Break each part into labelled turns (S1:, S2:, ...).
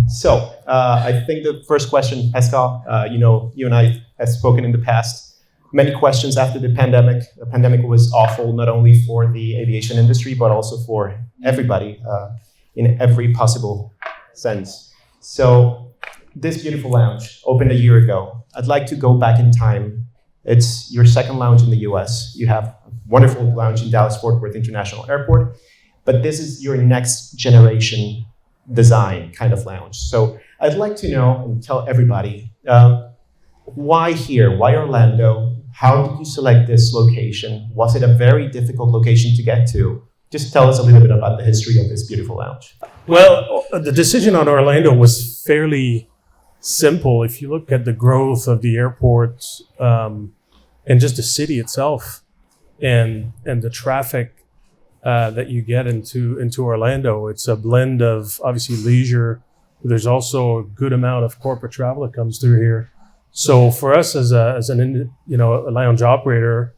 S1: So I think the first question, Pascal, you and I have spoken in the past. Many questions after the pandemic. The pandemic was awful, not only for the aviation industry, but also for everybody in every possible sense. So this beautiful lounge opened a year ago. I'd like to go back in time. It's your second lounge in the US. You have a wonderful lounge in Dallas-Fort Worth International Airport, but this is your next generation design kind of lounge. So I'd like to know and tell everybody, why here? Why Orlando? How did you select this location? Was it a very difficult location to get to? Just tell us a little bit about the history of this beautiful lounge.
S2: Well, the decision on Orlando was fairly simple. If you look at the growth of the airport and just the city itself and the traffic that you get into Orlando, it's a blend of obviously leisure. There's also a good amount of corporate travel that comes through here. So for us as a lounge operator,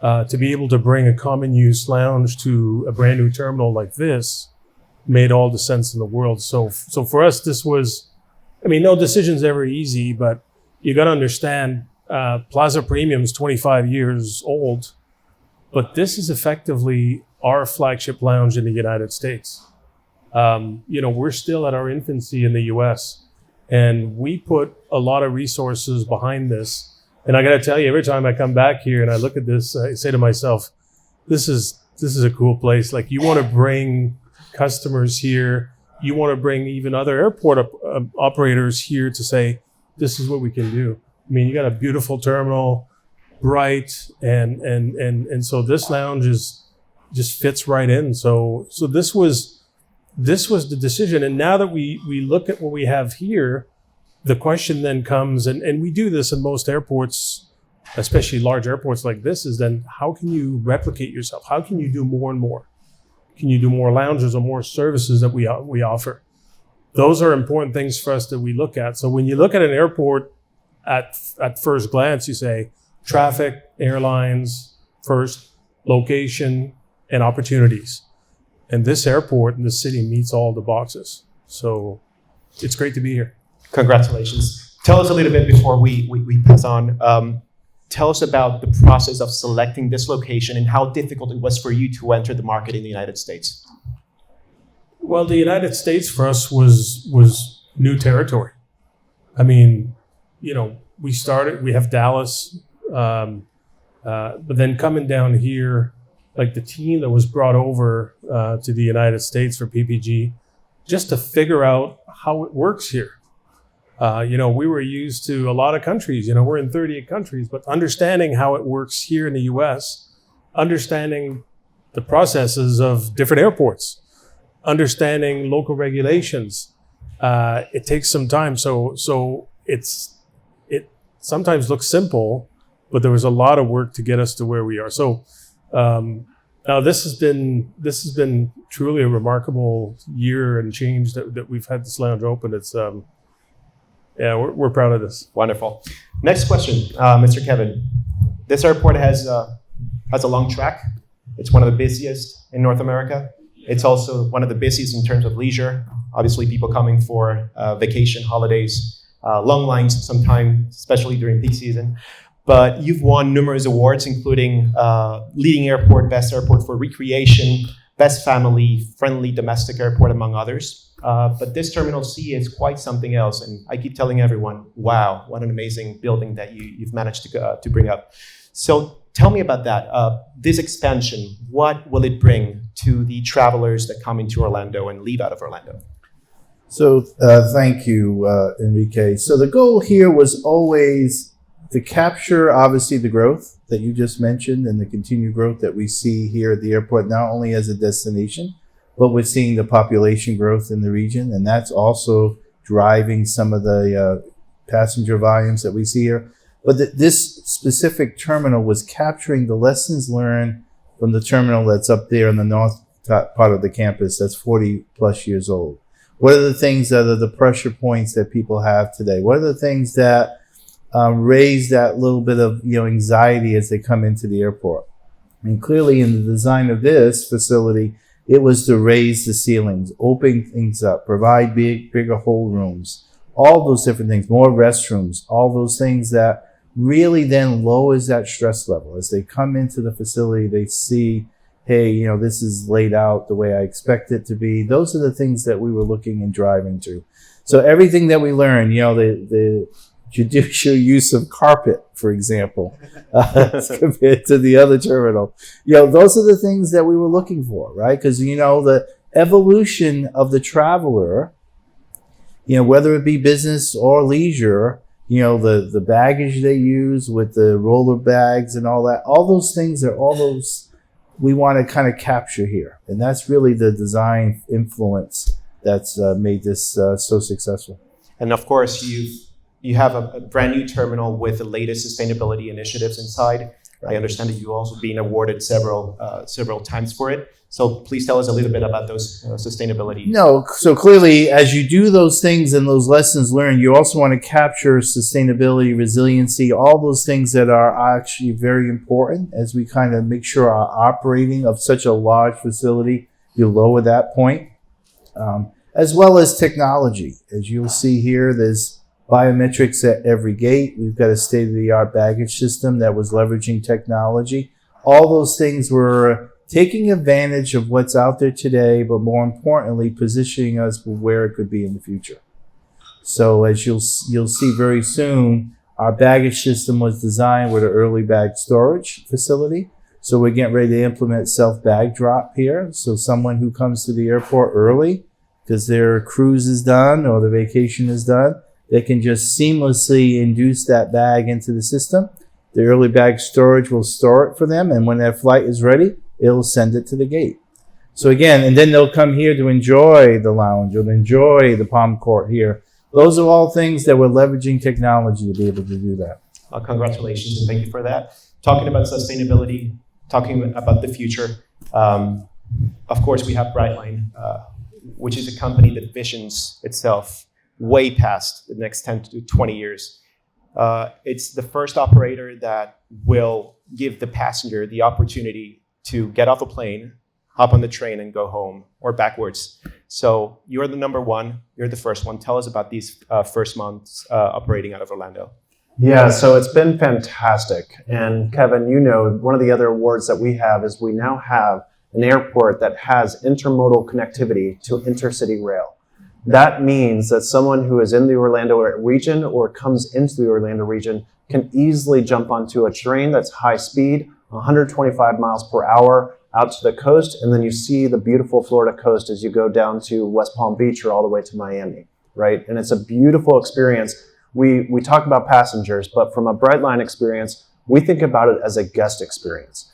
S2: to be able to bring a common use lounge to a brand new terminal like this made all the sense in the world. So for us, this was, no decision's ever easy, but you got to understand, Plaza Premium is 25 years old, but this is effectively our flagship lounge in the United States. We're still at our infancy in the US, and we put a lot of resources behind this. And I got to tell you, every time I come back here and I look at this, I say to myself, this is a cool place. Like, you want to bring customers here. You want to bring even other airport operators here to say, this is what we can do. You got a beautiful terminal, bright, and so this lounge just fits right in. So this was the decision. And now that we look at what we have here, the question then comes, and we do this in most airports, especially large airports like this, is then how can you replicate yourself? How can you do more and more? Can you do more lounges or more services that we offer? Those are important things for us that we look at. So when you look at an airport at first glance, you say traffic, airlines first, location, and opportunities. And this airport in the city meets all the boxes. So it's great to be here.
S1: Congratulations. Tell us a little bit before we pass on. Tell us about the process of selecting this location and how difficult it was for you to enter the market in the United States.
S2: Well, the United States for us was new territory. We have Dallas, but then coming down here, like the team that was brought over to the United States for PPG, just to figure out how it works here. We were used to a lot of countries, we're in 38 countries, but understanding how it works here in the US, understanding the processes of different airports, understanding local regulations, it takes some time. So it sometimes looks simple, but there was a lot of work to get us to where we are. So now this has been truly a remarkable year and change that we've had this lounge open. It's we're proud of this.
S1: Wonderful. Next question, Mr. Kevin. This airport has a long track. It's one of the busiest in North America. It's also one of the busiest in terms of leisure. Obviously, people coming for vacation, holidays, long lines sometimes, especially during peak season. But you've won numerous awards, including leading airport, best airport for recreation, best family-friendly domestic airport, among others. But this Terminal C is quite something else. And I keep telling everyone, wow, what an amazing building that you've managed to bring up. So tell me about that. This expansion, what will it bring to the travelers that come into Orlando and leave out of Orlando?
S3: So thank you, Enrique. So the goal here was always to capture, obviously, the growth that you just mentioned and the continued growth that we see here at the airport, not only as a destination, but we're seeing the population growth in the region. And that's also driving some of the passenger volumes that we see here. But this specific terminal was capturing the lessons learned from the terminal that's up there in the north part of the campus that's 40 plus years old. What are the things that are the pressure points that people have today? What are the things that raise that little bit of anxiety as they come into the airport? And clearly in the design of this facility, It was to raise the ceilings, open things up, provide bigger hold rooms, all those different things, more restrooms, all those things that really then lowers that stress level. As they come into the facility, they see, hey, you know, this is laid out the way I expect it to be. Those are the things that we were looking and driving to. So everything that we learned, you know, the judicial use of carpet, for example, compared to the other terminal, you know, those are the things that we were looking for, right? Because, you know, the evolution of the traveler, you know, whether it be business or leisure, you know, the baggage they use with the roller bags and all that, all those things are all those we want to kind of capture here. And that's really the design influence that's made this so successful.
S1: And of course, you have a brand new terminal with the latest sustainability initiatives inside. I understand that you've also been awarded several times for it. So please tell us a little bit about those sustainability.
S3: No, so clearly, as you do those things and those lessons learned, you also want to capture sustainability, resiliency, all those things that are actually very important as we kind of make sure our operating of such a large facility, you lower that point, as well as technology. As you'll see here, there's biometrics at every gate. We've got a state-of-the-art baggage system that was leveraging technology. All those things were taking advantage of what's out there today, but more importantly, positioning us for where it could be in the future. So as you'll see very soon, our baggage system was designed with an early bag storage facility. So we're getting ready to implement self-bag drop here. So someone who comes to the airport early, because their cruise is done or the vacation is done, they can just seamlessly induce that bag into the system. The early bag storage will store it for them, and when their flight is ready, it'll send it to the gate. So again, and then they'll come here to enjoy the lounge or enjoy the palm court here. Those are all things that we're leveraging technology to be able to do that.
S1: Congratulations, and thank you for that. Talking about sustainability, talking about the future. Of course, we have Brightline, which is a company that visions itself way past the next 10 to 20 years. It's the first operator that will give the passenger the opportunity to get off a plane, hop on the train and go home or backwards. So you're the number one, you're the first one. Tell us about these first months operating out of Orlando.
S4: Yeah, so it's been fantastic. And Kevin, you know, one of the other awards that we have is we now have an airport that has intermodal connectivity to intercity rail. That means that someone who is in the Orlando region or comes into the Orlando region can easily jump onto a train that's high speed, 125 miles per hour out to the coast, and then you see the beautiful Florida coast as you go down to West Palm Beach or all the way to Miami, right? And it's a beautiful experience. We talk about passengers, but from a Brightline experience, we think about it as a guest experience.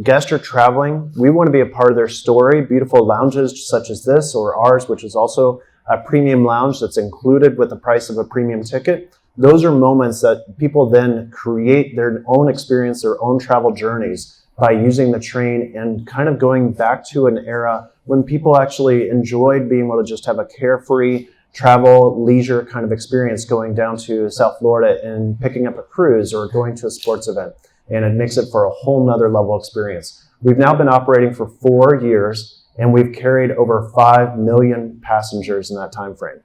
S4: Guests are traveling. We want to be a part of their story. Beautiful lounges such as this or ours, which is also a premium lounge that's included with the price of a premium ticket. Those are moments that people then create their own experience, their own travel journeys by using the train and kind of going back to an era when people actually enjoyed being able to just have a carefree travel, leisure kind of experience going down to South Florida and picking up a cruise or going to a sports event. And it makes it for a whole nother level experience. We've now been operating for 4 years, and we've carried over 5 million passengers in that time frame.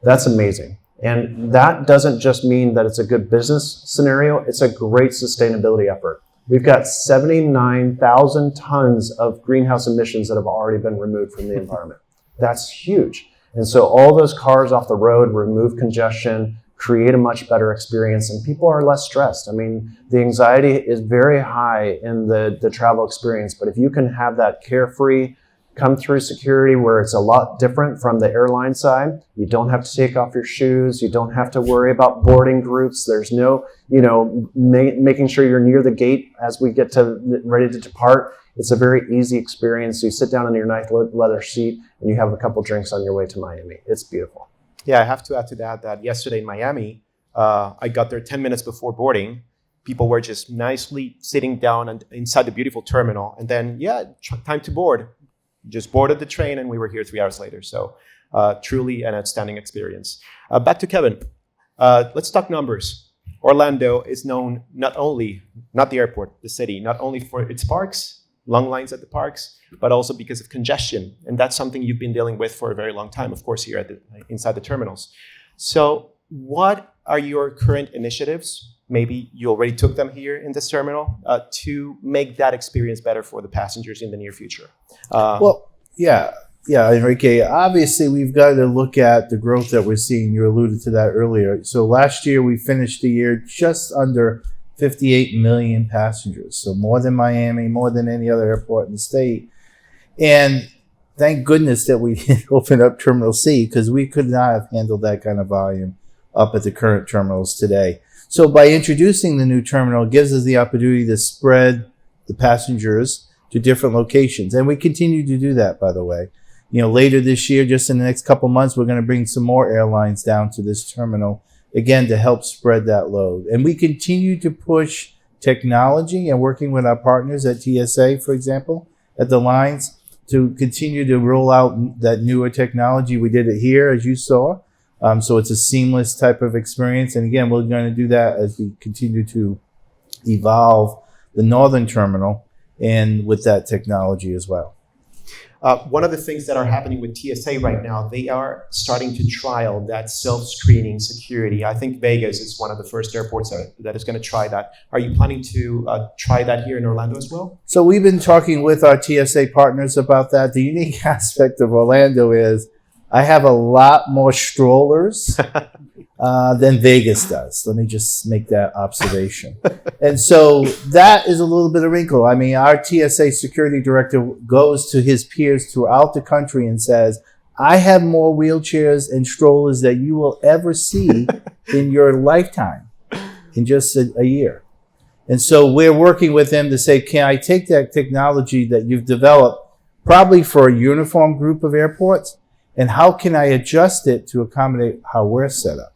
S4: That's amazing. And that doesn't just mean that it's a good business scenario, it's a great sustainability effort. We've got 79,000 tons of greenhouse emissions that have already been removed from the environment. That's huge. And so all those cars off the road remove congestion, create a much better experience, and people are less stressed. I mean, the anxiety is very high in the travel experience, but if you can have that carefree come through security where it's a lot different from the airline side, you don't have to take off your shoes, you don't have to worry about boarding groups, there's no, making sure you're near the gate as we get ready to depart. It's a very easy experience. You sit down in your nice leather seat and you have a couple drinks on your way to Miami. It's beautiful.
S1: Yeah, I have to add to that yesterday in Miami, I got there 10 minutes before boarding. People were just nicely sitting down inside the beautiful terminal. And then, time to board. Just boarded the train and we were here 3 hours later. So truly an outstanding experience. Back to Kevin. Let's talk numbers. Orlando is known not the airport, the city, not only for its parks, long lines at the parks, but also because of congestion. And that's something you've been dealing with for a very long time, of course, here inside the terminals. So what are your current initiatives? Maybe you already took them here in this terminal to make that experience better for the passengers in the near future.
S3: Yeah, Enrique, obviously we've got to look at the growth that we're seeing. You alluded to that earlier. So last year we finished the year just under 58 million passengers. So more than Miami, more than any other airport in the state. And thank goodness that we didn't open up Terminal C, because we could not have handled that kind of volume up at the current terminals today. So by introducing the new terminal, it gives us the opportunity to spread the passengers to different locations. And we continue to do that, by the way. Later this year, just in the next couple months, we're going to bring some more airlines down to this terminal, again, to help spread that load. And we continue to push technology and working with our partners at TSA, for example, at the lines, to continue to roll out that newer technology. We did it here, as you saw. So it's a seamless type of experience. And again, we're going to do that as we continue to evolve the northern terminal and with that technology as well.
S1: One of the things that are happening with TSA right now, they are starting to trial that self-screening security. I think Vegas is one of the first airports that is going to try that. Are you planning to try that here in Orlando as well?
S3: So we've been talking with our TSA partners about that. The unique aspect of Orlando is I have a lot more strollers than Vegas does. Let me just make that observation. And so that is a little bit of wrinkle. I mean, our TSA security director goes to his peers throughout the country and says, I have more wheelchairs and strollers that you will ever see in your lifetime in just a year. And so we're working with them to say, can I take that technology that you've developed probably for a uniform group of airports, and how can I adjust it to accommodate how we're set up?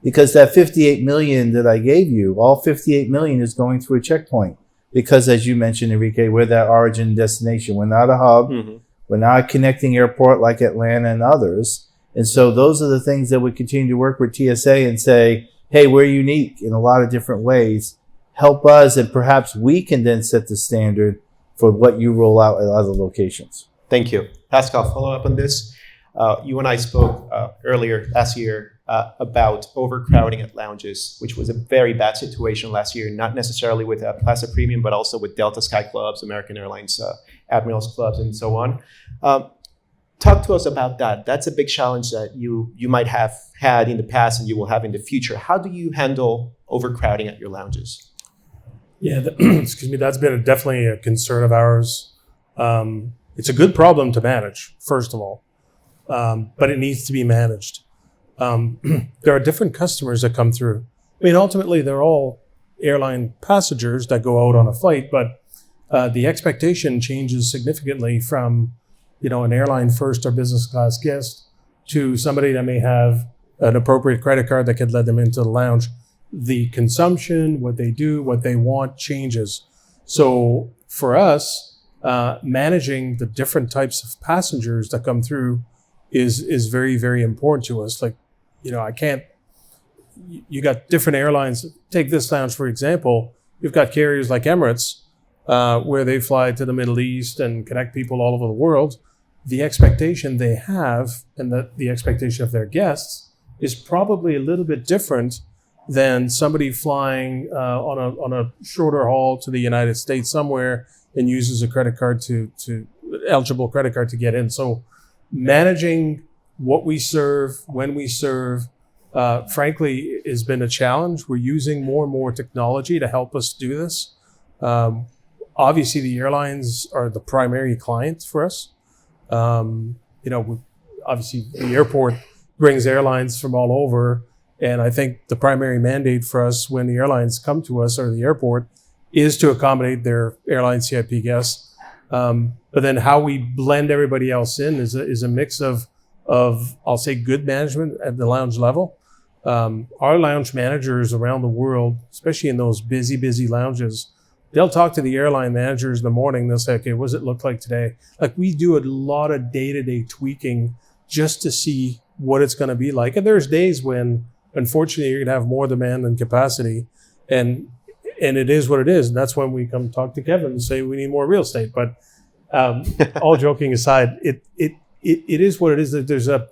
S3: Because that 58 million that I gave you, all 58 million is going through a checkpoint. Because as you mentioned, Enrique, we're that origin destination. We're not a hub. Mm-hmm. We're not a connecting airport like Atlanta and others. And so those are the things that we continue to work with TSA and say, hey, we're unique in a lot of different ways. Help us, and perhaps we can then set the standard for what you roll out at other locations.
S1: Thank you. Pascal, follow up on this. You and I spoke earlier last year about overcrowding at lounges, which was a very bad situation last year, not necessarily with Plaza Premium, but also with Delta Sky Clubs, American Airlines, Admirals Clubs, and so on. Talk to us about that. That's a big challenge that you might have had in the past and you will have in the future. How do you handle overcrowding at your lounges?
S2: Yeah, excuse me, that's been definitely a concern of ours. It's a good problem to manage, first of all, but it needs to be managed. There are different customers that come through. I mean, ultimately, they're all airline passengers that go out on a flight, but the expectation changes significantly from, an airline first or business class guest to somebody that may have an appropriate credit card that could let them into the lounge. The consumption, what they do, what they want changes. So for us, managing the different types of passengers that come through is very, very important to us. Like, you got different airlines. Take this lounge, for example. You've got carriers like Emirates, where they fly to the Middle East and connect people all over the world. The expectation they have and the expectation of their guests is probably a little bit different than somebody flying on a shorter haul to the United States somewhere and uses a credit card to eligible credit card to get in. So managing what we serve, when we serve, frankly, has been a challenge. We're using more and more technology to help us do this. Obviously, the airlines are the primary client for us. Obviously, the airport brings airlines from all over. And I think the primary mandate for us when the airlines come to us or the airport is to accommodate their airline CIP guests. But then how we blend everybody else in is a mix of I'll say good management at the lounge level. Our lounge managers around the world, especially in those busy lounges, they'll talk to the airline managers in the morning. They'll say, okay, what does it look like today? Like, we do a lot of day-to-day tweaking just to see what it's going to be like. And there's days when, unfortunately, you're going to have more demand than capacity. And and it is what it is. And that's when we come talk to Kevin and say we need more real estate. But all joking aside, it is what it is. That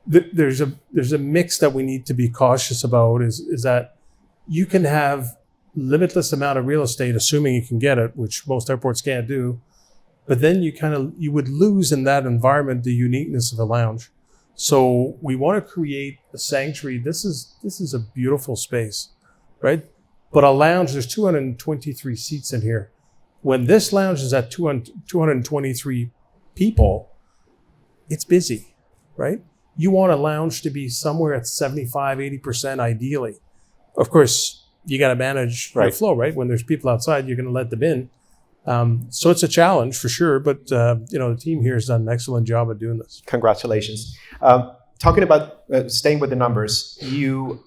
S2: there's a mix that we need to be cautious about. Is that you can have limitless amount of real estate, assuming you can get it, which most airports can't do. But then you would lose in that environment the uniqueness of a lounge. So we want to create a sanctuary. This is a beautiful space, right? But a lounge, there's 223 seats in here. When this lounge is at 223 people, it's busy, right? You want a lounge to be somewhere at 75, 80% ideally. Of course, you got to manage your flow, right? When there's people outside, you're going to let them in. So it's a challenge for sure, but the team here has done an excellent job of doing this.
S1: Congratulations. Talking about staying with the numbers, you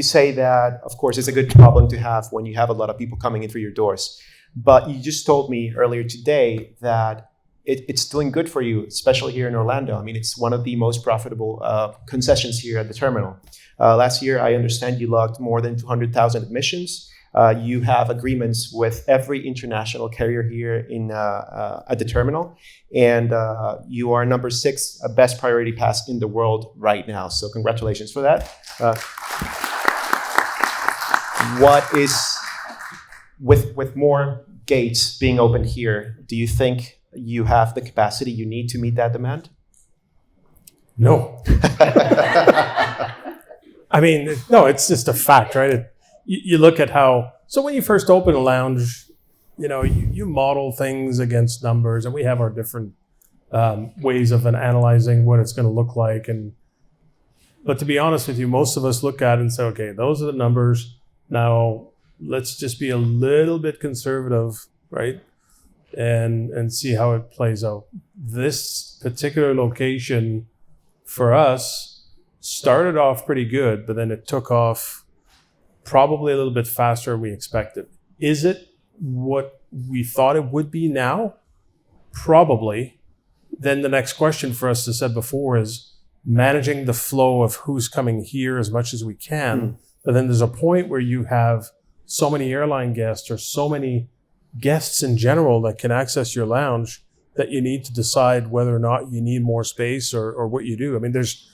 S1: say that, of course, it's a good problem to have when you have a lot of people coming in through your doors. But you just told me earlier today that it's doing good for you, especially here in Orlando. I mean, it's one of the most profitable concessions here at the terminal. Last year, I understand you logged more than 200,000 admissions. You have agreements with every international carrier here at the terminal, and you are number 6 best priority pass in the world right now. So congratulations for that. What is with more gates being opened here? Do you think you have the capacity you need to meet that demand?
S2: No. I mean, no, it's just a fact, right? You look at so when you first open a lounge, you model things against numbers, and we have our different ways of analyzing what it's going to look like. But to be honest with you, most of us look at it and say, okay, those are the numbers. Now let's just be a little bit conservative, right? And see how it plays out. This particular location for us started off pretty good, but then it took off probably a little bit faster than we expected. Is it what we thought it would be now? Probably. Then the next question for us, as I said before, is managing the flow of who's coming here as much as we can. But then there's a point where you have so many airline guests or so many guests in general that can access your lounge that you need to decide whether or not you need more space or what you do. I mean, there's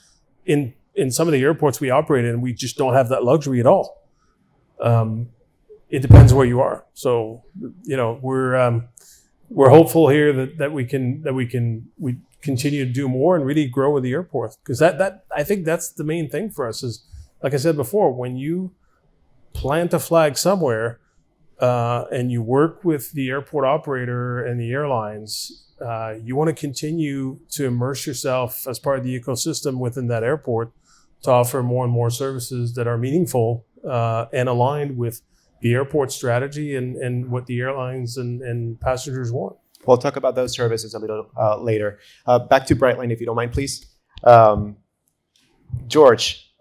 S2: in some of the airports we operate in, we just don't have that luxury at all. It depends where you are. So, we're hopeful here that we continue to do more and really grow with the airport, because that I think that's the main thing for us. Is, like I said before, when you plant a flag somewhere and you work with the airport operator and the airlines, you want to continue to immerse yourself as part of the ecosystem within that airport to offer more and more services that are meaningful and aligned with the airport strategy and what the airlines and passengers want.
S1: We'll talk about those services a little later. Back to Brightline, if you don't mind, please. George,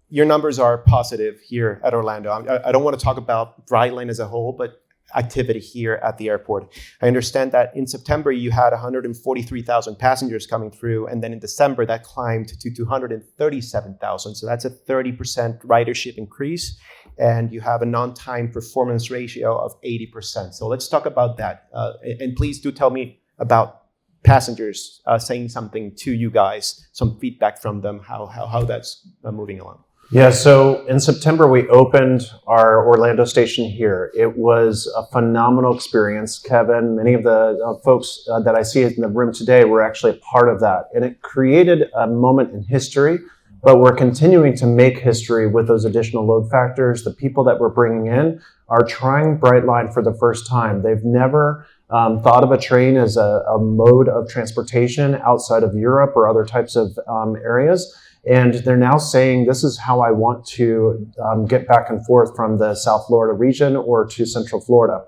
S1: your numbers are positive here at Orlando. I don't want to talk about Brightline as a whole, but activity here at the airport. I understand that in September you had 143,000 passengers coming through, and then in December that climbed to 237,000. So that's a 30% ridership increase, and you have a non-time performance ratio of 80%. So let's talk about that. And please do tell me about passengers saying something to you guys, some feedback from them, how that's moving along.
S4: Yeah, so in September, we opened our Orlando station here. It was a phenomenal experience. Kevin, many of the folks that I see in the room today were actually a part of that. And it created a moment in history, but we're continuing to make history with those additional load factors. The people that we're bringing in are trying Brightline for the first time. They've never thought of a train as a mode of transportation outside of Europe or other types of areas. And they're now saying, this is how I want to get back and forth from the South Florida region or to Central Florida.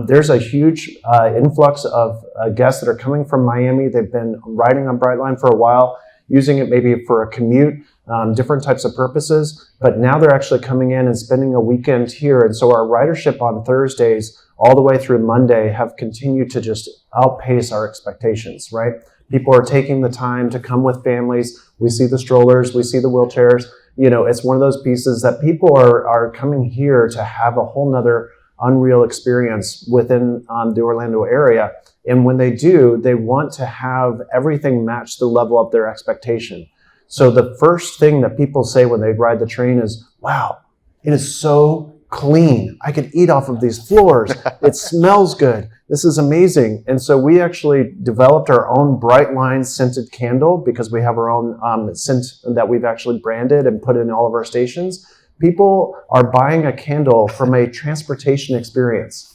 S4: There's a huge influx of guests that are coming from Miami. They've been riding on Brightline for a while, using it maybe for a commute, different types of purposes. But now they're actually coming in and spending a weekend here. And so our ridership on Thursdays all the way through Monday have continued to just outpace our expectations, right? People are taking the time to come with families. We see the strollers, we see the wheelchairs, it's one of those pieces that people are coming here to have a whole nother unreal experience within the Orlando area. And when they do, they want to have everything match the level of their expectation. So the first thing that people say when they ride the train is, wow, it is so clean. I could eat off of these floors. It smells good. This is amazing. And so we actually developed our own Brightline scented candle because we have our own scent that we've actually branded and put in all of our stations. People are buying a candle from a transportation experience.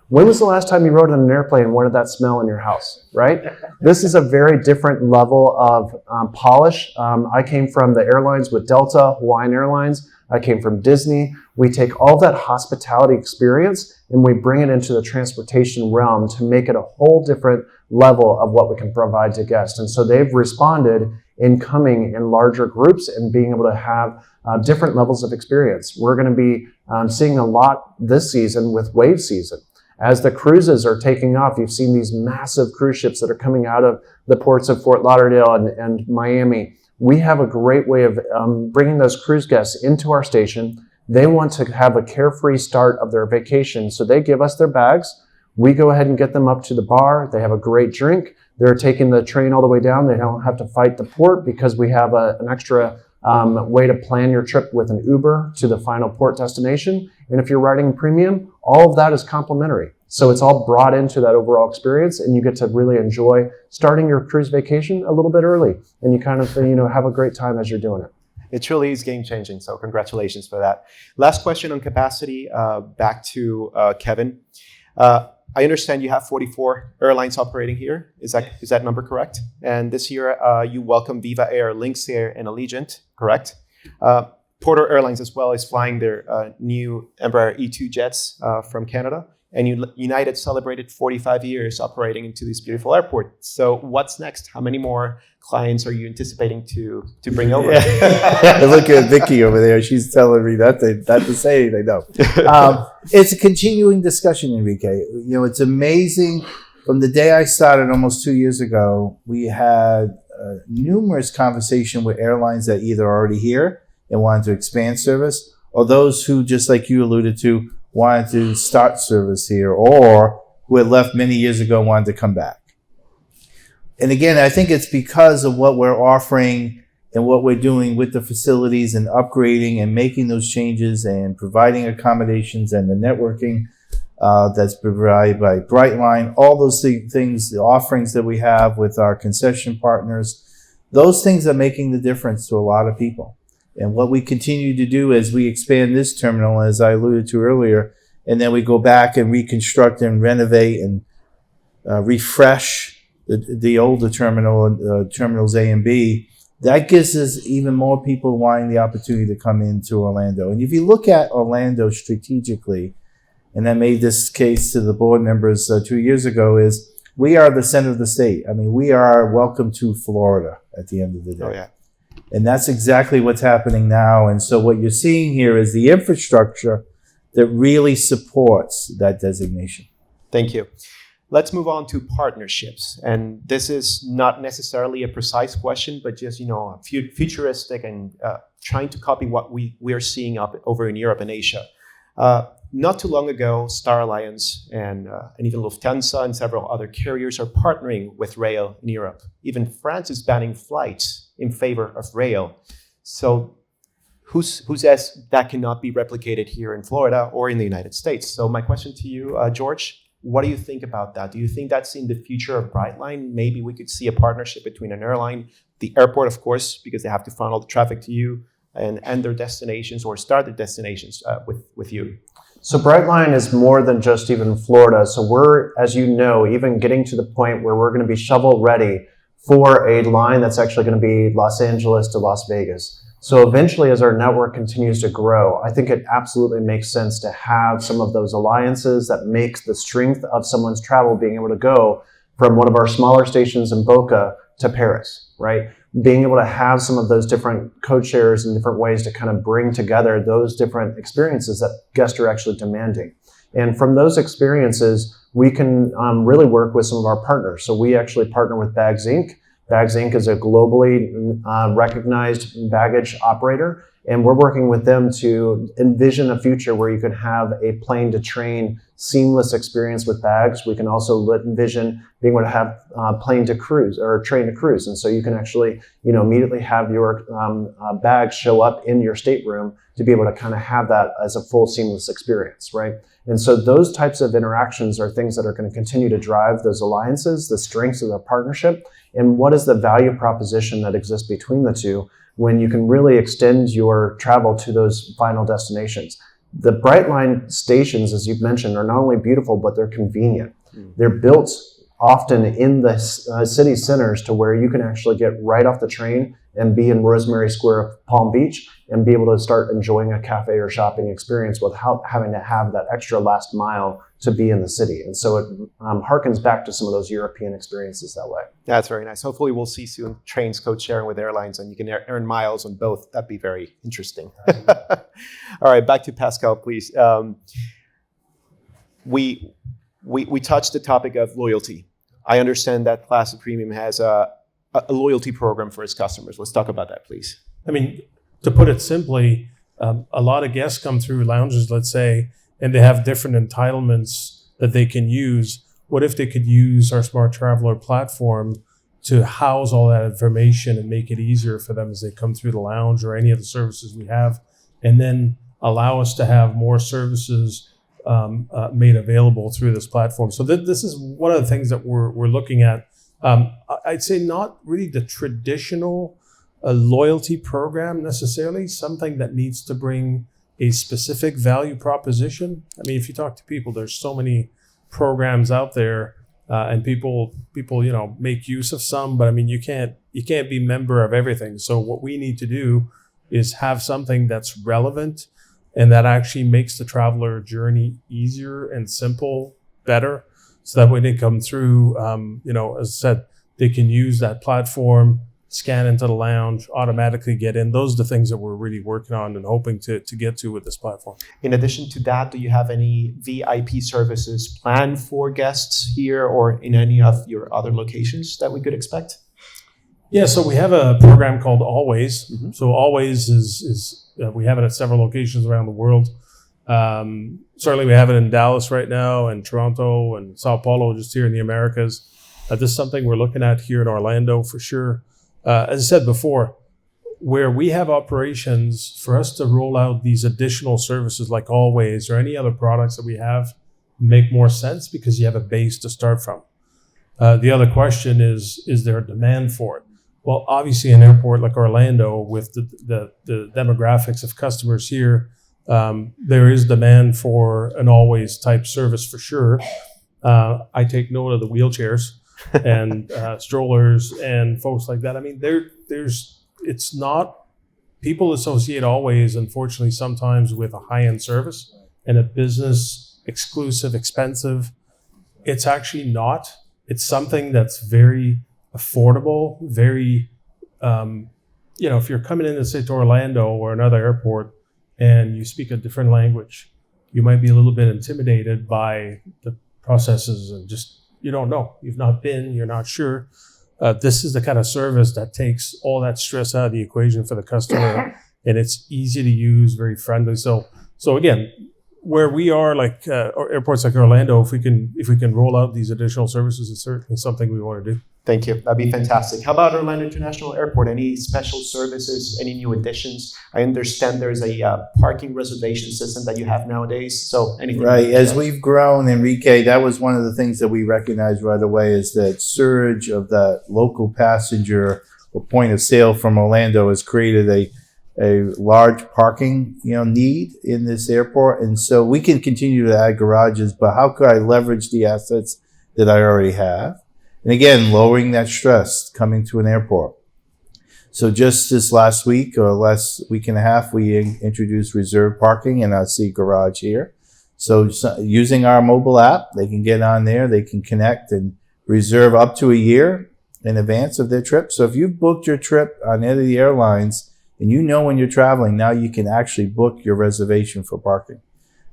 S4: When was the last time you rode on an airplane and what did that smell in your house, right? This is a very different level of polish. I came from the airlines with Delta, Hawaiian Airlines. I came from Disney. We take all that hospitality experience and we bring it into the transportation realm to make it a whole different level of what we can provide to guests. And so they've responded in coming in larger groups and being able to have different levels of experience. We're going to be seeing a lot this season with wave season. As the cruises are taking off, you've seen these massive cruise ships that are coming out of the ports of Fort Lauderdale and Miami. We have a great way of bringing those cruise guests into our station. They want to have a carefree start of their vacation, so they give us their bags. We go ahead and get them up to the bar. They have a great drink. They're taking the train all the way down. They don't have to fight the port because we have an extra way to plan your trip with an Uber to the final port destination. And if you're riding premium, all of that is complimentary. So it's all brought into that overall experience, and you get to really enjoy starting your cruise vacation a little bit early, and you kind of have a great time as you're doing it.
S1: It truly is game-changing, so congratulations for that. Last question on capacity, back to Kevin. I understand you have 44 airlines operating here. Is that number correct? And this year you welcome Viva Air, Lynx Air, and Allegiant, correct? Porter Airlines as well is flying their new Embraer E2 jets from Canada. And United celebrated 45 years operating into this beautiful airport. So what's next? How many more clients are you anticipating to bring over?
S3: I look at Vicky over there. She's telling me not to say anything. No. It's a continuing discussion, Enrique. It's amazing. From the day I started almost 2 years ago, we had numerous conversations with airlines that either are already here and wanted to expand service, or those who, just like you alluded to, wanted to start service here, or who had left many years ago and wanted to come back. And again, I think it's because of what we're offering and what we're doing with the facilities and upgrading and making those changes and providing accommodations and the networking that's provided by Brightline, all those things, the offerings that we have with our concession partners, those things are making the difference to a lot of people. And what we continue to do as we expand this terminal, as I alluded to earlier, and then we go back and reconstruct and renovate and refresh the older terminal, terminals A and B, that gives us even more people wanting the opportunity to come into Orlando. And if you look at Orlando strategically, and I made this case to the board members 2 years ago, is we are the center of the state. I mean, we are welcome to Florida at the end of the day.
S1: Oh, yeah.
S3: And that's exactly what's happening now. And so what you're seeing here is the infrastructure that really supports that designation.
S1: Thank you. Let's move on to partnerships. And this is not necessarily a precise question, but just, futuristic and trying to copy what we are seeing up over in Europe and Asia. Not too long ago, Star Alliance and even Lufthansa and several other carriers are partnering with rail in Europe. Even France is banning flights in favor of rail. So who says that cannot be replicated here in Florida or in the United States? So my question to you, George, what do you think about that? Do you think that's in the future of Brightline? Maybe we could see a partnership between an airline, the airport, of course, because they have to funnel the traffic to you, and end their destinations or start their destinations with you.
S4: So Brightline is more than just even Florida. So we're, as you know, even getting to the point where we're going to be shovel ready for a line that's actually going to be Los Angeles to Las Vegas. So eventually, as our network continues to grow, I think it absolutely makes sense to have some of those alliances that makes the strength of someone's travel being able to go from one of our smaller stations in Boca to Paris, right? Being able to have some of those different code shares and different ways to kind of bring together those different experiences that guests are actually demanding. And from those experiences, we can really work with some of our partners. So we actually partner with Bags Inc. Bags Inc. is a globally recognized baggage operator, And we're working with them to envision a future where you can have a plane to train seamless experience with bags. We can also envision being able to have plane to cruise or train to cruise. And so you can actually, immediately have your bags show up in your stateroom to be able to kind of have that as a full seamless experience, right? And so those types of interactions are things that are going to continue to drive those alliances, the strengths of the partnership, and what is the value proposition that exists between the two when you can really extend your travel to those final destinations. The Brightline stations, as you've mentioned, are not only beautiful, but they're convenient. They're built often in the city centers to where you can actually get right off the train and be in Rosemary Square, Palm Beach, and be able to start enjoying a cafe or shopping experience without having to have that extra last mile to be in the city. And so it harkens back to some of those European experiences that way.
S1: That's very nice. Hopefully we'll see soon trains code sharing with airlines and you can earn miles on both. That'd be very interesting. All right, back to Pascal, please. We touched the topic of loyalty. I understand that Plaza Premium has a loyalty program for its customers. Let's talk about that, please.
S2: I mean, to put it simply, a lot of guests come through lounges, let's say, and they have different entitlements that they can use. What if they could use our Smart Traveler platform to house all that information and make it easier for them as they come through the lounge or any of the services we have, and then allow us to have more services made available through this platform. So this is one of the things that we're looking at. I'd say not really the traditional loyalty program necessarily, something that needs to bring a specific value proposition. I mean, if you talk to people, there's so many programs out there, and people make use of some, but I mean, you can't be member of everything. So what we need to do is have something that's relevant and that actually makes the traveler journey easier and simple, better. So that when they come through, as I said, they can use that platform, scan into the lounge, automatically get in. Those are the things that we're really working on and hoping to get to with this platform.
S1: In addition to that, do you have any VIP services planned for guests here or in any of your other locations that we could expect?
S2: Yeah, so we have a program called Always. Mm-hmm. So Always is we have it at several locations around the world. Certainly we have it in Dallas right now and Toronto and Sao Paulo, just here in the Americas. This is something we're looking at here in Orlando for sure. As I said before, where we have operations, for us to roll out these additional services like Always or any other products that we have make more sense because you have a base to start from. The other question is there a demand for it? Well, obviously an airport like Orlando with the demographics of customers here, there is demand for an Always type service for sure. I take note of the wheelchairs and strollers and folks like that. I mean, it's not, people associate Always, unfortunately, sometimes with a high-end service and a business exclusive, expensive. It's actually not. It's something that's very affordable, very, if you're coming in, say, to Orlando or another airport and you speak a different language, you might be a little bit intimidated by the processes and just, you don't know. You've not been, you're not sure. This is the kind of service that takes all that stress out of the equation for the customer, and it's easy to use, very friendly. So again, where we are, like airports like Orlando, if we can roll out these additional services, it's certainly something we want to do.
S1: Thank you. That'd be fantastic. How about Orlando International Airport? Any special services, any new additions? I understand there's a parking reservation system that you have nowadays. So anything?
S3: Right. As we've grown, Enrique, that was one of the things that we recognized right away is that surge of that local passenger or point of sale from Orlando has created a large parking need in this airport. And so we can continue to add garages, but how could I leverage the assets that I already have? And again, lowering that stress coming to an airport. So just this last week or last week and a half, we introduced reserve parking in our C garage here. So using our mobile app, they can get on there, they can connect and reserve up to a year in advance of their trip. So if you've booked your trip on any of the airlines and you know when you're traveling, now you can actually book your reservation for parking.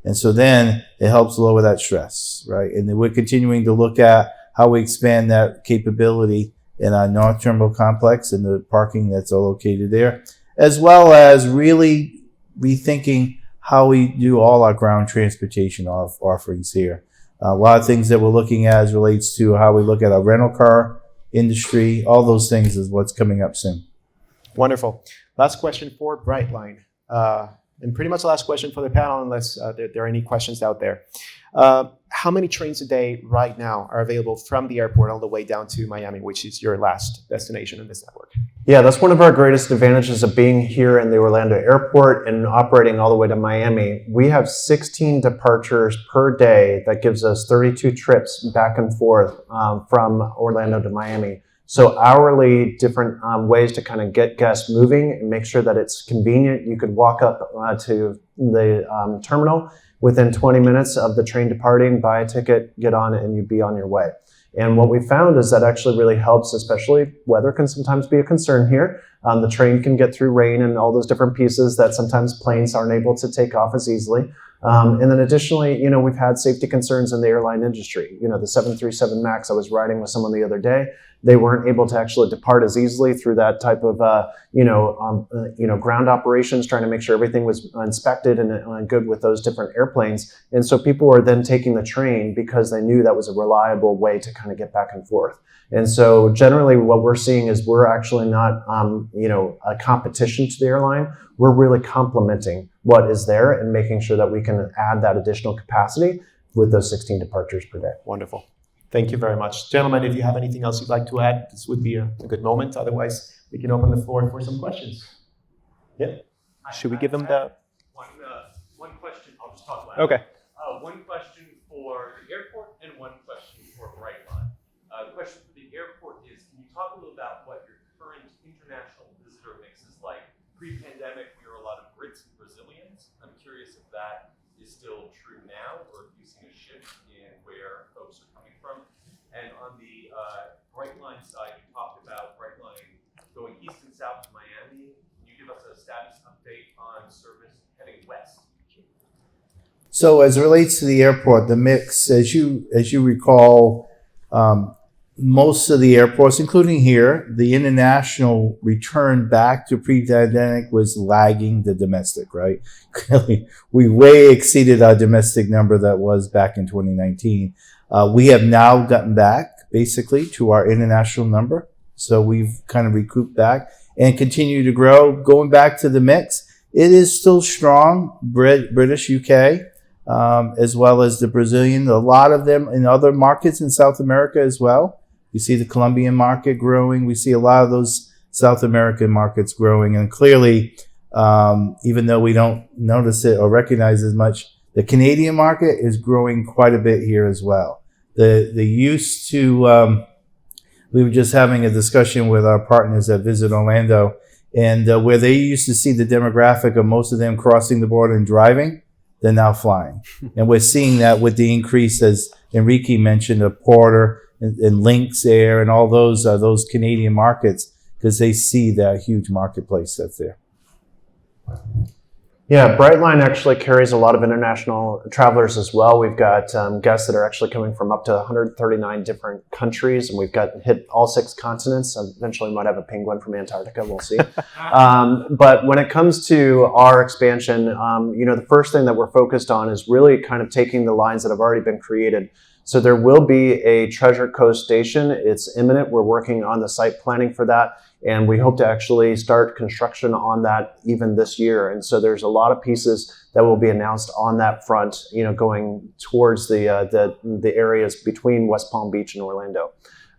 S3: And so then it helps lower that stress, right? And then we're continuing to look at how we expand that capability in our North Terminal complex and the parking that's all located there, as well as really rethinking how we do all our ground transportation offerings here. A lot of things that we're looking at as relates to how we look at our rental car industry. All those things is what's coming up soon.
S1: Wonderful. Last question for Brightline. And pretty much the last question for the panel, unless there are any questions out there. How many trains a day right now are available from the airport all the way down to Miami, which is your last destination in this network?
S4: Yeah, that's one of our greatest advantages of being here in the Orlando airport and operating all the way to Miami. We have 16 departures per day. That gives us 32 trips back and forth from Orlando to Miami. So hourly, different ways to kind of get guests moving and make sure that it's convenient. You could walk up to the terminal within 20 minutes of the train departing, buy a ticket, get on it, and you'd be on your way. And what we found is that actually really helps, especially weather can sometimes be a concern here. The train can get through rain and all those different pieces that sometimes planes aren't able to take off as easily. And then additionally, we've had safety concerns in the airline industry. The 737 MAX, I was riding with someone the other day. They weren't able to actually depart as easily through that type of, ground operations, trying to make sure everything was inspected and good with those different airplanes. And so people were then taking the train because they knew that was a reliable way to kind of get back and forth. And so generally what we're seeing is we're actually not, a competition to the airline. We're really complementing what is there and making sure that we can add that additional capacity with those 16 departures per day.
S1: Wonderful. Thank you very much. Gentlemen, if you have anything else you'd like to add, this would be a good moment. Otherwise, we can open the floor for some questions. Yeah. Should we give them the...
S5: One question, I'll just talk about
S1: Okay.
S5: it. One question for the airport and one question for Brightline. The question for the airport is, can you talk a little about what your current international visitor mix is like? Pre-pandemic, we were a lot of Brits and Brazilians. I'm curious if that is still true now, or if you've seen a shift in where folks are coming from. And on the Brightline side, you talked about Brightline going east and south to Miami. Can you give us a status update on service heading west?
S3: So as it relates to the airport, the mix, as you recall, most of the airports, including here, the international return back to pre-pandemic was lagging the domestic, right? Clearly, we way exceeded our domestic number that was back in 2019. We have now gotten back basically to our international number. So we've kind of recouped back and continue to grow. Going back to the mix, it is still strong, British, UK, as well as the Brazilian, a lot of them in other markets in South America as well. We see the Colombian market growing. We see a lot of those South American markets growing. And clearly, even though we don't notice it or recognize as much, the Canadian market is growing quite a bit here as well. The used to, we were just having a discussion with our partners at Visit Orlando, and where they used to see the demographic of most of them crossing the border and driving, they're now flying. And we're seeing that with the increase, as Enrique mentioned, of Porter and Lynx Air and all those Canadian markets, because they see that huge marketplace that's there.
S4: Yeah, Brightline actually carries a lot of international travelers as well. We've got guests that are actually coming from up to 139 different countries, and we've got hit all 6 continents. Eventually, we might have a penguin from Antarctica. We'll see. But when it comes to our expansion, the first thing that we're focused on is really kind of taking the lines that have already been created. So there will be a Treasure Coast station. It's imminent. We're working on the site planning for that, and we hope to actually start construction on that even this year. And so there's a lot of pieces that will be announced on that front, going towards the areas between West Palm Beach and Orlando.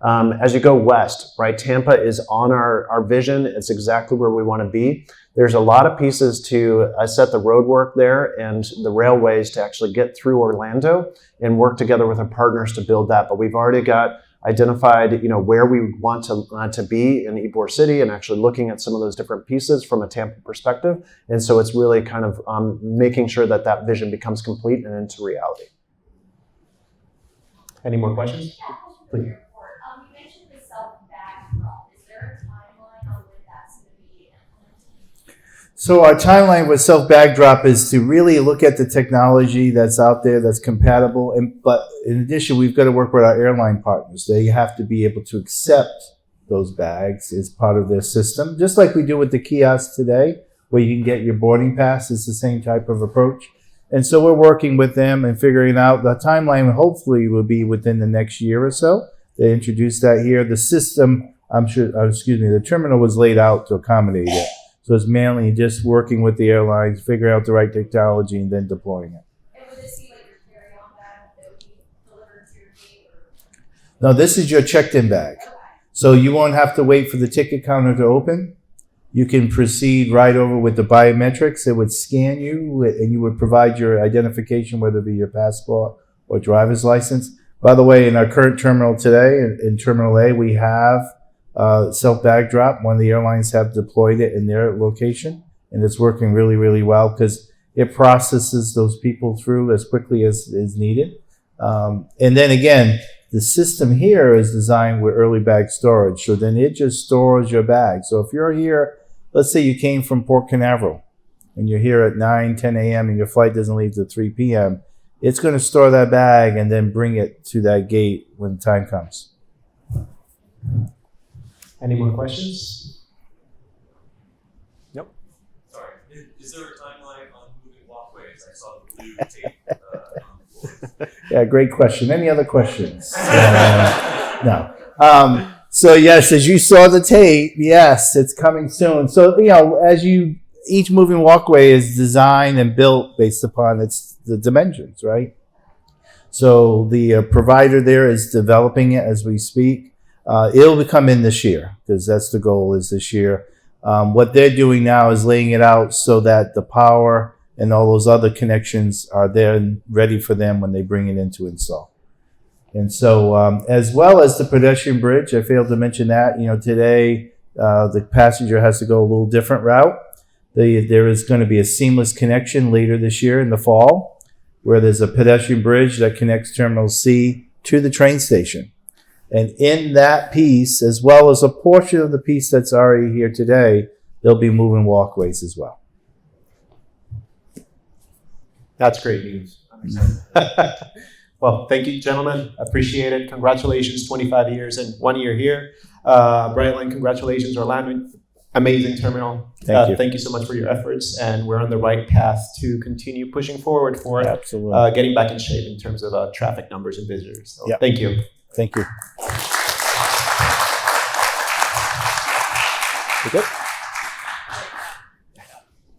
S4: As you go west, right, Tampa is on our vision. It's exactly where we want to be. There's a lot of pieces to set the road work there and the railways to actually get through Orlando and work together with our partners to build that. But we've already got identified, where we want to be in Ybor City, and actually looking at some of those different pieces from a Tampa perspective. And so it's really kind of making sure that that vision becomes complete and into reality.
S1: Any more questions? Please.
S6: You mentioned the self-backdrop. Is there a timeline on when that's going to be implemented?
S3: So our timeline with self-backdrop is to really look at the technology that's out there that's compatible. But in addition, we've got to work with our airline partners. They have to be able to accept those bags is part of their system, just like we do with the kiosks today, where you can get your boarding pass. It's the same type of approach. And so we're working with them and figuring out the timeline. Hopefully will be within the next year or so. They introduced that here. The system, the terminal was laid out to accommodate it. So it's mainly just working with the airlines, figuring out the right technology, and then deploying it.
S6: And would this be like your carry-on bag that would be delivered to your gate?
S3: No, this is your checked-in bag.
S6: Okay.
S3: So you won't have to wait for the ticket counter to open. You can proceed right over with the biometrics. It would scan you, and you would provide your identification, whether it be your passport or driver's license. By the way, in our current terminal today, in Terminal A, we have self-bag drop. One of the airlines have deployed it in their location, and it's working really, really well because it processes those people through as quickly as is needed. And then again, the system here is designed with early bag storage. So then it just stores your bag. So if you're here, let's say you came from Port Canaveral and you're here at 9, 10 a.m. and your flight doesn't leave till 3 p.m., it's going to store that bag and then bring it to that gate when the time comes.
S1: Any more questions?
S5: Sorry, is there a timeline on moving walkways? I saw the blue tape on the floor.
S3: Yeah, great question. Any other questions? No. So yes, as you saw the tape, yes, it's coming soon. So, each moving walkway is designed and built based upon the dimensions, right? So the provider there is developing it as we speak. It'll come in this year because that's the goal is this year. What they're doing now is laying it out so that the power and all those other connections are there and ready for them when they bring it in to install. And so, as well as the pedestrian bridge, I failed to mention that, today the passenger has to go a little different route. There is going to be a seamless connection later this year in the fall, where there's a pedestrian bridge that connects Terminal C to the train station. And in that piece, as well as a portion of the piece that's already here today, there'll be moving walkways as well.
S1: That's great news. I'm excited. Well, thank you, gentlemen. Appreciate it. Congratulations, 25 years and 1 year here. Brightline, congratulations. Orlando, amazing terminal.
S3: Thank you.
S1: Thank you so much for your efforts. And we're on the right path to continue pushing forward for
S3: Absolutely.
S1: getting back in shape in terms of traffic numbers and visitors. So
S3: Yep.
S1: Thank you.
S3: Thank you.
S1: You good?